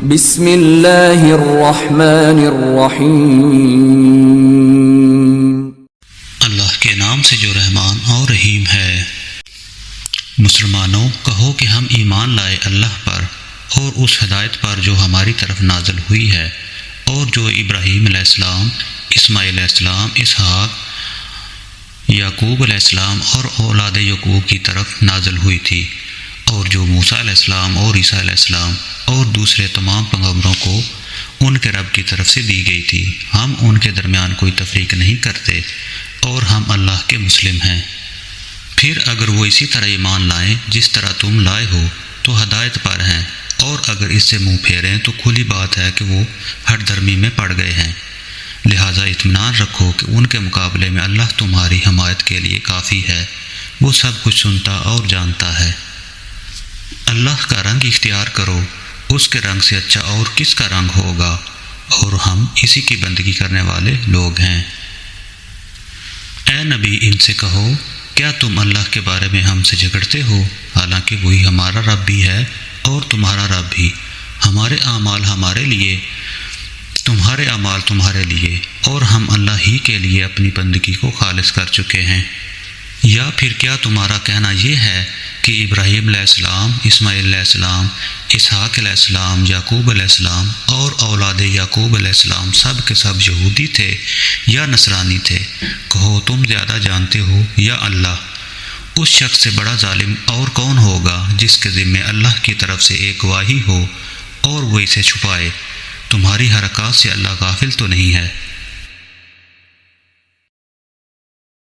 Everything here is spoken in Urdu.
بسم اللہ الرحمن الرحیم، اللہ کے نام سے جو رحمان اور رحیم ہے۔ مسلمانوں، کہو کہ ہم ایمان لائے اللہ پر اور اس ہدایت پر جو ہماری طرف نازل ہوئی ہے، اور جو ابراہیم علیہ السلام، اسماعیل علیہ السلام، اسحاق، یعقوب علیہ السلام اور اولاد یعقوب کی طرف نازل ہوئی تھی، اور جو موسیٰ علیہ السلام اور عیسیٰ علیہ السلام اور دوسرے تمام پیغمبروں کو ان کے رب کی طرف سے دی گئی تھی۔ ہم ان کے درمیان کوئی تفریق نہیں کرتے، اور ہم اللہ کے مسلم ہیں۔ پھر اگر وہ اسی طرح ایمان لائیں جس طرح تم لائے ہو تو ہدایت پر ہیں، اور اگر اس سے منہ پھیریں تو کھلی بات ہے کہ وہ ہٹ درمی میں پڑ گئے ہیں۔ لہٰذا اطمینان رکھو کہ ان کے مقابلے میں اللہ تمہاری حمایت کے لیے کافی ہے، وہ سب کچھ سنتا اور جانتا ہے۔ اللہ کا رنگ اختیار کرو، اس کے رنگ سے اچھا اور کس کا رنگ ہوگا، اور ہم اسی کی بندگی کرنے والے لوگ ہیں۔ اے نبی، ان سے کہو، کیا تم اللہ کے بارے میں ہم سے جھگڑتے ہو، حالانکہ وہی ہمارا رب بھی ہے اور تمہارا رب بھی۔ ہمارے اعمال ہمارے لیے، تمہارے اعمال تمہارے لیے، اور ہم اللہ ہی کے لیے اپنی بندگی کو خالص کر چکے ہیں۔ یا پھر کیا تمہارا کہنا یہ ہے کہ ابراہیم علیہ السلام، اسماعیل علیہ السلام، اسحاق علیہ السلام، یعقوب علیہ السلام اور اولاد یعقوب علیہ السلام سب کے سب یہودی تھے یا نصرانی تھے؟ کہو، تم زیادہ جانتے ہو یا اللہ؟ اس شخص سے بڑا ظالم اور کون ہوگا جس کے ذمے اللہ کی طرف سے ایک وحی ہو اور وہ اسے چھپائے؟ تمہاری حرکات سے اللہ غافل تو نہیں ہے۔